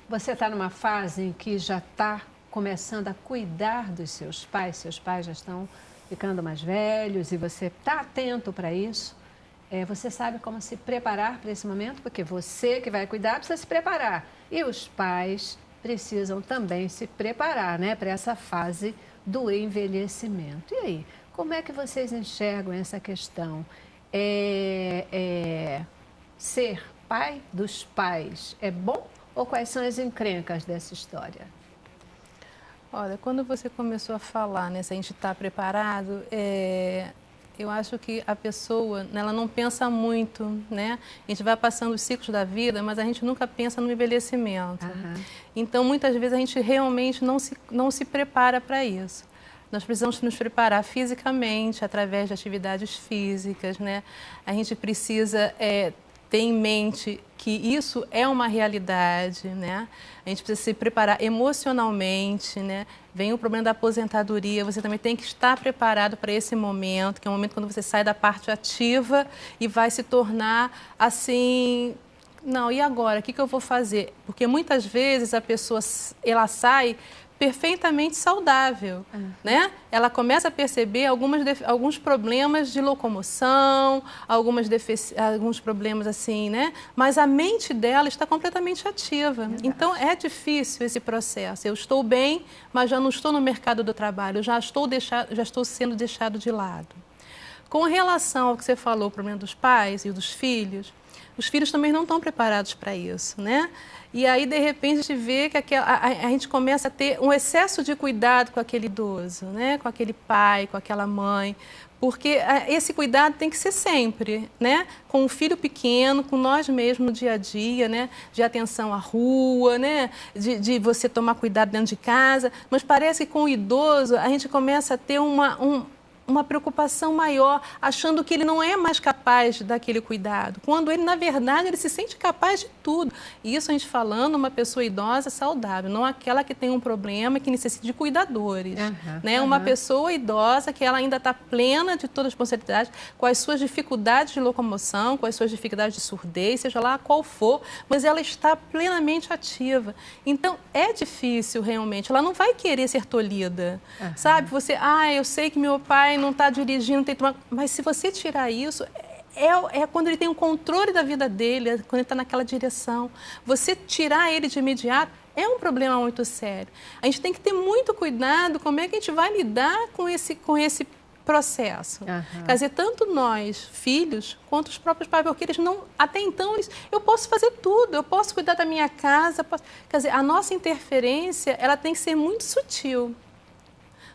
Você está numa fase em que já está começando a cuidar dos seus pais já estão ficando mais velhos e você está atento para isso. Você sabe como se preparar para esse momento, porque você que vai cuidar precisa se preparar. E os pais precisam também se preparar, né, para essa fase do envelhecimento. E aí, como é que vocês enxergam essa questão? Ser pai dos pais é bom ou quais são as encrencas dessa história? Olha, quando você começou a falar, né, se a gente está preparado, eu acho que a pessoa, ela não pensa muito, né? A gente vai passando os ciclos da vida, mas a gente nunca pensa no envelhecimento. Uhum. Então, muitas vezes a gente realmente não se prepara para isso. Nós precisamos nos preparar fisicamente, através de atividades físicas, né? A gente precisa ter em mente que isso é uma realidade, né? A gente precisa se preparar emocionalmente, né? Vem o problema da aposentadoria, você também tem que estar preparado para esse momento, que é o momento quando você sai da parte ativa e vai se tornar assim... Não, e agora? O que eu vou fazer? Porque muitas vezes a pessoa, ela sai perfeitamente saudável, né? Ela começa a perceber alguns problemas de locomoção, alguns problemas assim, né? Mas a mente dela está completamente ativa. Então, é difícil esse processo. Eu estou bem, mas já não estou no mercado do trabalho, já estou sendo deixado de lado. Com relação ao que você falou, o problema dos pais e dos filhos, os filhos também não estão preparados para isso, né? E aí, de repente, a gente vê que a gente começa a ter um excesso de cuidado com aquele idoso, né? Com aquele pai, com aquela mãe, porque esse cuidado tem que ser sempre, né? Com o filho pequeno, com nós mesmos no dia a dia, né? De atenção à rua, né? De você tomar cuidado dentro de casa, mas parece que com o idoso a gente começa a ter uma preocupação maior, achando que ele não é mais capaz daquele cuidado, quando ele, na verdade, ele se sente capaz de tudo. E isso a gente falando uma pessoa idosa saudável, não aquela que tem um problema que necessita de cuidadores. Né? Uma pessoa idosa que ela ainda está plena de todas as possibilidades, com as suas dificuldades de locomoção, com as suas dificuldades de surdez, seja lá qual for, mas ela está plenamente ativa. Então, é difícil realmente, ela não vai querer ser tolhida, sabe? Você, eu sei que meu pai não está dirigindo, tem que tomar... Mas se você tirar isso, é quando ele tem o controle da vida dele, é quando ele está naquela direção. Você tirar ele de imediato é um problema muito sério. A gente tem que ter muito cuidado como é que a gente vai lidar com esse processo. Quer dizer, tanto nós, filhos, quanto os próprios pais, porque eles não... Até então, eu posso fazer tudo, eu posso cuidar da minha casa. Quer dizer, a nossa interferência, ela tem que ser muito sutil.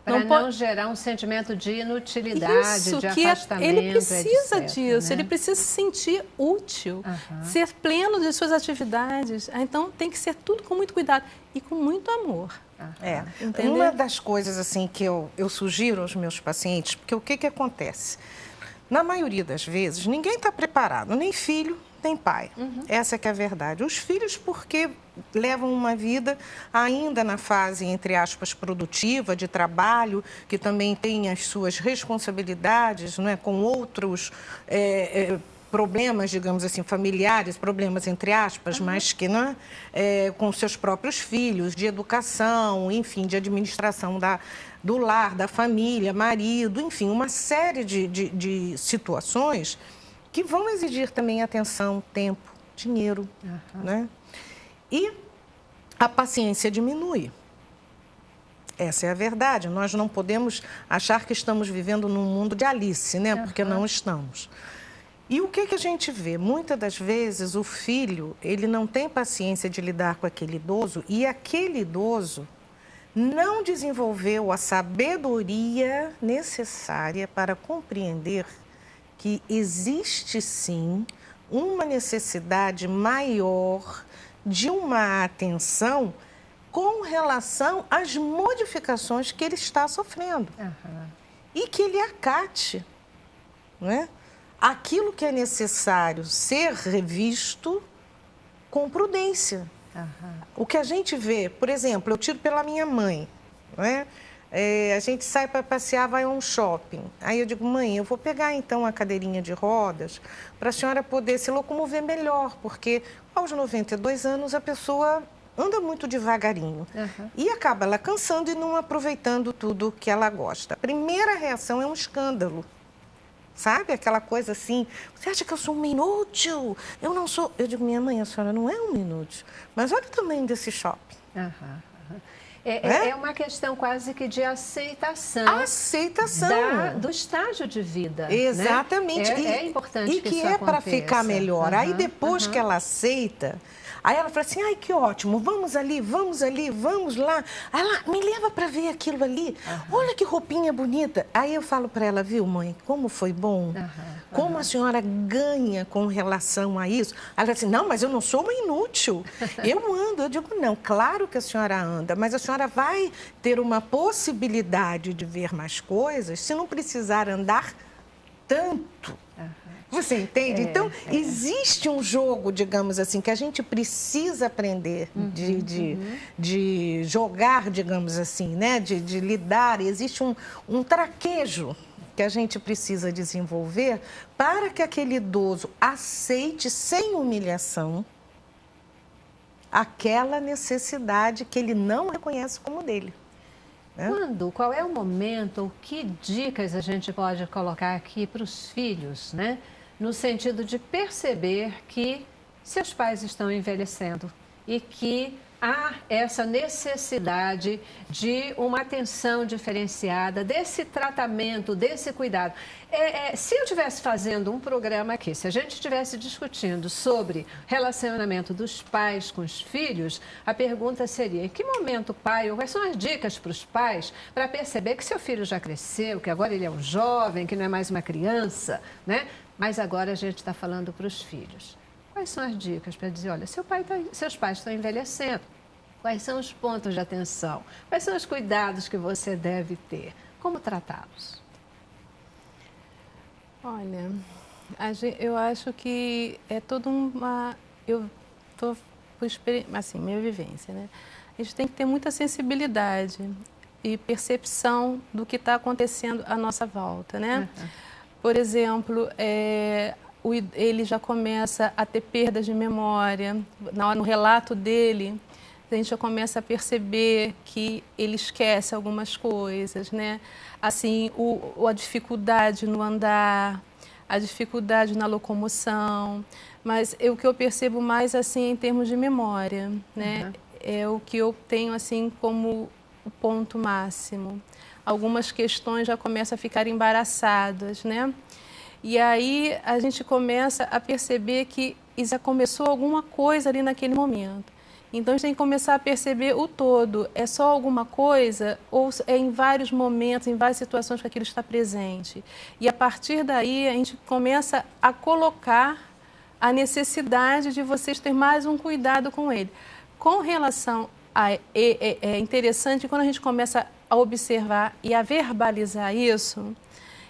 Para não gerar um sentimento de inutilidade, de afastamento. Ele precisa etc, disso, né? ele precisa se sentir útil, ser pleno de suas atividades. Então, tem que ser tudo com muito cuidado e com muito amor. Uma das coisas assim que eu sugiro aos meus pacientes, porque o que acontece? Na maioria das vezes, ninguém está preparado, nem filho, nem pai. Essa que é a verdade. Os filhos, porque levam uma vida ainda na fase, entre aspas, produtiva, de trabalho, que também tem as suas responsabilidades, não é, com outros problemas, digamos assim, familiares, problemas entre aspas, mas que não com seus próprios filhos, de educação, enfim, de administração do lar, da família, marido, enfim, uma série de situações que vão exigir também atenção, tempo, dinheiro, né? E a paciência diminui. Essa é a verdade. Nós não podemos achar que estamos vivendo num mundo de Alice, né? Porque não estamos. E o que a gente vê? Muitas das vezes o filho, ele não tem paciência de lidar com aquele idoso e aquele idoso não desenvolveu a sabedoria necessária para compreender que existe, sim, uma necessidade maior de uma atenção com relação às modificações que ele está sofrendo. E que ele acate, não é? Aquilo que é necessário ser revisto com prudência. O que a gente vê, por exemplo, eu tiro pela minha mãe, não é? A gente sai para passear, vai a um shopping. Aí eu digo, mãe, eu vou pegar então a cadeirinha de rodas para a senhora poder se locomover melhor, porque aos 92 anos a pessoa anda muito devagarinho. E acaba ela cansando e não aproveitando tudo que ela gosta. A primeira reação é um escândalo. Sabe? Aquela coisa assim, você acha que eu sou um inútil? Eu não sou. Eu digo, minha mãe, a senhora não é um inútil. Mas olha o tamanho desse shopping. É uma questão quase que de aceitação. Aceitação. Do estágio de vida. Exatamente. Né? É importante que isso aconteça. E que é para ficar melhor. Aí depois que ela aceita, aí ela fala assim, ai, que ótimo, vamos ali, vamos lá. Aí ela me leva para ver aquilo ali. Olha que roupinha bonita. Aí eu falo para ela, viu, mãe, como foi bom? Como a senhora ganha com relação a isso? Ela fala assim, não, mas eu não sou uma inútil. Eu ando. Eu digo, não, claro que a senhora anda, mas a senhora vai ter uma possibilidade de ver mais coisas se não precisar andar tanto. Você entende? Então, existe um jogo, digamos assim, que a gente precisa aprender de jogar, digamos assim, né? De lidar. Existe um traquejo que a gente precisa desenvolver para que aquele idoso aceite sem humilhação aquela necessidade que ele não reconhece como dele. Qual é o momento, que dicas a gente pode colocar aqui para os filhos, né? No sentido de perceber que seus pais estão envelhecendo e que há essa necessidade de uma atenção diferenciada, desse tratamento, desse cuidado. Se eu estivesse fazendo um programa aqui, se a gente estivesse discutindo sobre relacionamento dos pais com os filhos, a pergunta seria, em que momento o pai, ou quais são as dicas para os pais para perceber que seu filho já cresceu, que agora ele é um jovem, que não é mais uma criança, né? Mas agora a gente está falando para os filhos. Quais são as dicas para dizer, olha, seus pais estão envelhecendo? Quais são os pontos de atenção? Quais são os cuidados que você deve ter? Como tratá-los? Olha, eu acho que é toda uma... Eu estou assim, minha vivência, né? A gente tem que ter muita sensibilidade e percepção do que está acontecendo à nossa volta, né? Por exemplo, ele já começa a ter perdas de memória. No relato dele, a gente já começa a perceber que ele esquece algumas coisas, né? Assim, a dificuldade no andar, a dificuldade na locomoção. Mas o que eu percebo mais, assim, em termos de memória, né? É o que eu tenho, assim, como o ponto máximo. Algumas questões já começam a ficar embaraçadas, né? E aí a gente começa a perceber que já começou alguma coisa ali naquele momento. Então a gente tem que começar a perceber o todo. É só alguma coisa ou é em vários momentos, em várias situações que aquilo está presente? E a partir daí a gente começa a colocar a necessidade de vocês terem mais um cuidado com ele. Com relação a... É interessante quando a gente começa a observar e a verbalizar isso,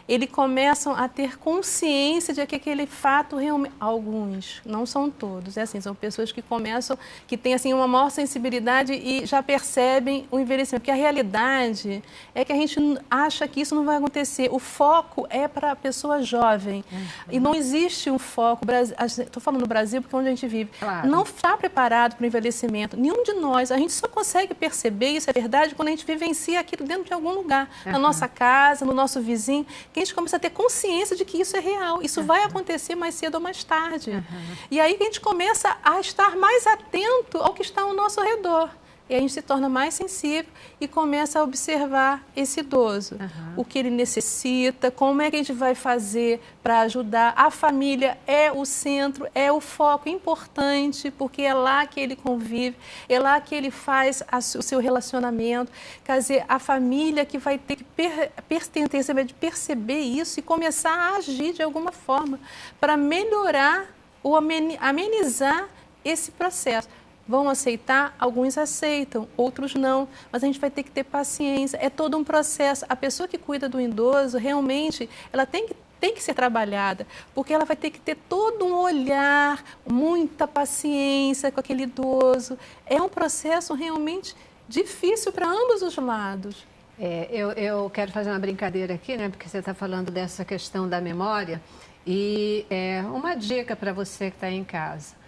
eles começam a ter consciência de que aquele fato realmente... Alguns, não são todos, é assim, são pessoas que começam, que têm assim, uma maior sensibilidade e já percebem o envelhecimento. Porque a realidade é que a gente acha que isso não vai acontecer. O foco é para a pessoa jovem. E não existe um foco... Estou falando no Brasil porque é onde a gente vive. Claro. Não está preparado para o envelhecimento. Nenhum de nós. A gente só consegue perceber isso, é verdade, quando a gente vivencia aquilo dentro de algum lugar. Na nossa casa, no nosso vizinho. Que a gente começa a ter consciência de que isso é real. Isso vai acontecer mais cedo ou mais tarde. E aí a gente começa a estar mais atento ao que está ao nosso redor. E a gente se torna mais sensível e começa a observar esse idoso. O que ele necessita, como é que a gente vai fazer para ajudar. A família é o centro, é o foco importante, porque é lá que ele convive, é lá que ele faz o seu relacionamento. Quer dizer, a família que vai ter que perceber isso e começar a agir de alguma forma para melhorar ou amenizar esse processo. Vão aceitar? Alguns aceitam, outros não. Mas a gente vai ter que ter paciência. É todo um processo. A pessoa que cuida do idoso, realmente, ela tem que ser trabalhada, porque ela vai ter que ter todo um olhar, muita paciência com aquele idoso. É um processo realmente difícil para ambos os lados. Eu quero fazer uma brincadeira aqui, né? Porque você está falando dessa questão da memória. E uma dica para você que está em casa.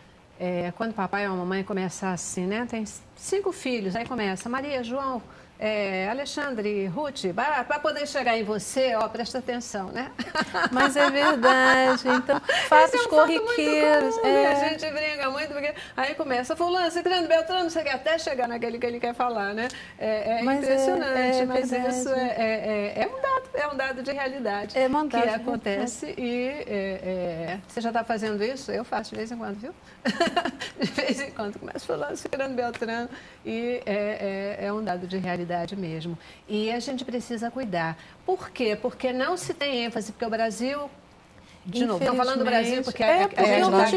quando o papai ou a mamãe começar assim, né? Tem 5 filhos, aí começa Maria, João, Alexandre, Ruth, para poder chegar em você, ó, presta atenção, né? Mas é verdade, então, fatos corriqueiros. A gente brinca muito, porque aí começa, fulano, ciclano, beltrano, você quer até chegar naquele que ele quer falar, né? Mas impressionante, mas verdade. isso é um dado de realidade que acontece e você já está fazendo isso? Eu faço de vez em quando, viu? De vez em quando, começa fulano, ciclano, beltrano e é um dado de realidade mesmo. E a gente precisa cuidar. Por quê? Porque não se tem ênfase, porque o Brasil... De novo, estou falando do Brasil porque é por isso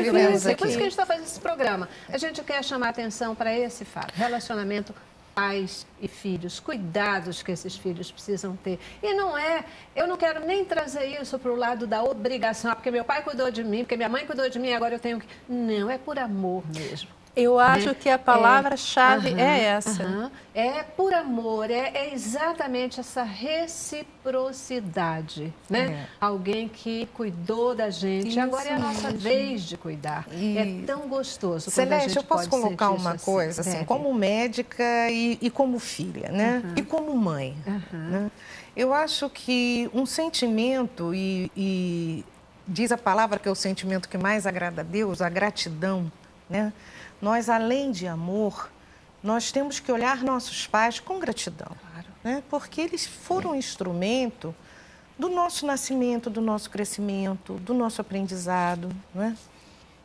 que a gente está fazendo esse programa. A gente quer chamar atenção para esse fato. Relacionamento pais e filhos, cuidados que esses filhos precisam ter. E eu não quero nem trazer isso para o lado da obrigação, porque meu pai cuidou de mim, porque minha mãe cuidou de mim, agora eu tenho que... Não, é por amor mesmo. Eu acho que a palavra-chave é essa. É por amor, é exatamente essa reciprocidade, né? Alguém que cuidou da gente, isso agora é a nossa vez de cuidar. Isso. É tão gostoso. Celeste, eu posso colocar uma coisa, assim, como médica e como filha, né? E como mãe. Né? Eu acho que um sentimento, e diz a palavra que é o sentimento que mais agrada a Deus, a gratidão, né? Nós, além de amor, nós temos que olhar nossos pais com gratidão, né? Porque eles foram um instrumento do nosso nascimento, do nosso crescimento, do nosso aprendizado, né?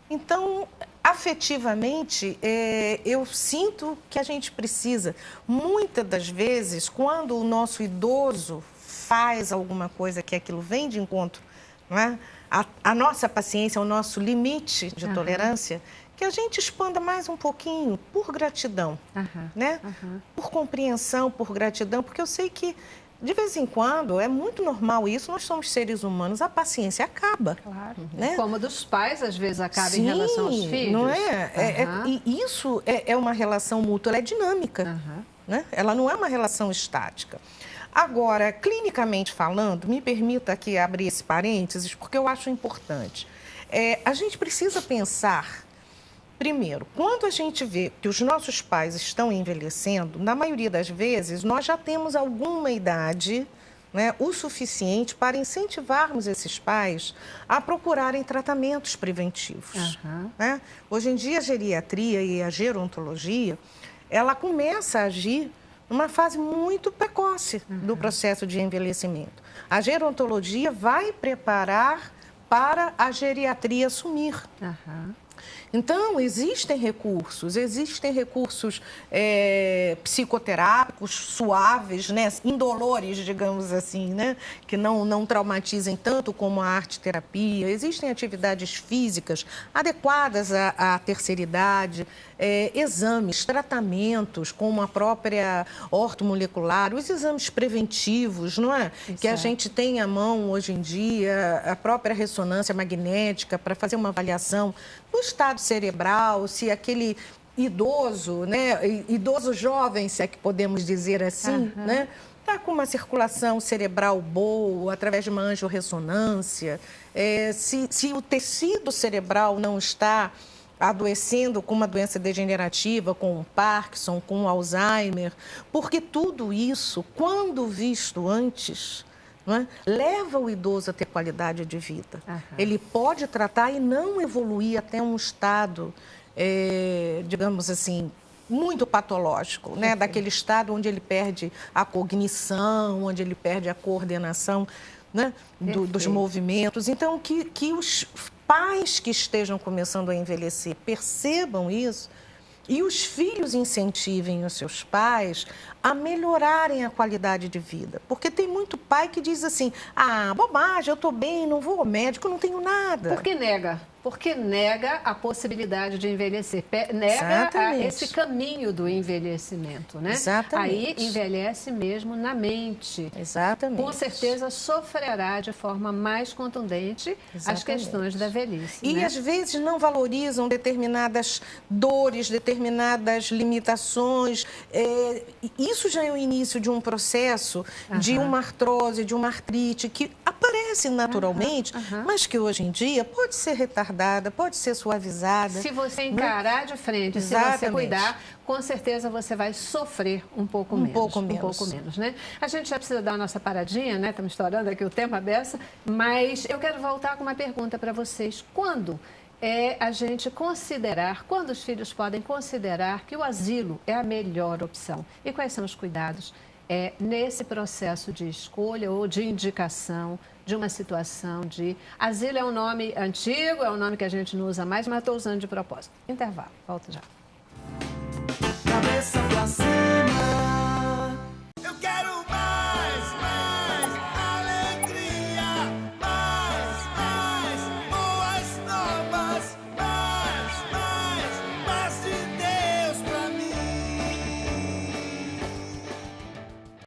Então, afetivamente, eu sinto que a gente precisa, muitas das vezes, quando o nosso idoso faz alguma coisa que aquilo vem de encontro, né? A nossa paciência, o nosso limite de tolerância, que a gente expanda mais um pouquinho por gratidão, né? Por compreensão, por gratidão, porque eu sei que, de vez em quando, é muito normal isso, nós somos seres humanos, a paciência acaba. Claro, né? Como dos pais, às vezes, acaba em relação aos filhos. Não é? E isso é uma relação mútua, ela é dinâmica, né? Ela não é uma relação estática. Agora, clinicamente falando, me permita aqui abrir esse parênteses, porque eu acho importante. A gente precisa pensar... Primeiro, quando a gente vê que os nossos pais estão envelhecendo, na maioria das vezes, nós já temos alguma idade, né, o suficiente para incentivarmos esses pais a procurarem tratamentos preventivos. Né? Hoje em dia, a geriatria e a gerontologia, ela começa a agir numa fase muito precoce do processo de envelhecimento. A gerontologia vai preparar para a geriatria assumir. Então, existem recursos psicoterápicos suaves, né, indolores, digamos assim, né, que não traumatizem tanto como a arte-terapia. Existem atividades físicas adequadas à terceira idade, exames, tratamentos, como a própria ortomolecular, os exames preventivos, não é? Que a gente tem à mão hoje em dia, a própria ressonância magnética para fazer uma avaliação do estado cerebral, se aquele idoso, né, idoso jovem, se é que podemos dizer assim, né, está com uma circulação cerebral boa, através de uma angiorressonância, se o tecido cerebral não está adoecendo com uma doença degenerativa, com o Parkinson, com o Alzheimer, porque tudo isso, quando visto antes, não é, leva o idoso a ter qualidade de vida. Ele pode tratar e não evoluir até um estado, digamos assim, muito patológico, né? Daquele estado onde ele perde a cognição, onde ele perde a coordenação, né? Dos movimentos. Então, que os pais que estejam começando a envelhecer percebam isso e os filhos incentivem os seus pais a melhorarem a qualidade de vida. Porque tem muito pai que diz assim, bobagem, eu estou bem, não vou ao médico, não tenho nada. Por que nega? Porque nega a possibilidade de envelhecer, nega esse caminho do envelhecimento, né? Exatamente. Aí envelhece mesmo na mente. Exatamente. Com certeza sofrerá de forma mais contundente as questões da velhice. E né? às vezes não valorizam determinadas dores, determinadas limitações. isso já é o início de um processo de uma artrose, de uma artrite que aparece naturalmente, mas que hoje em dia pode ser retardada, pode ser suavizada. Se você encarar de frente, se você cuidar, com certeza você vai sofrer um pouco menos. Um pouco menos, né? A gente já precisa dar a nossa paradinha, né? Estamos estourando aqui o tempo aberto, mas eu quero voltar com uma pergunta para vocês. Quando a gente considerar, quando os filhos podem considerar que o asilo é a melhor opção? E quais são os cuidados nesse processo de escolha ou de indicação de uma situação de... Asilo é um nome antigo, é um nome que a gente não usa mais, mas estou usando de propósito. Intervalo, volto já. Cabeça pra cima.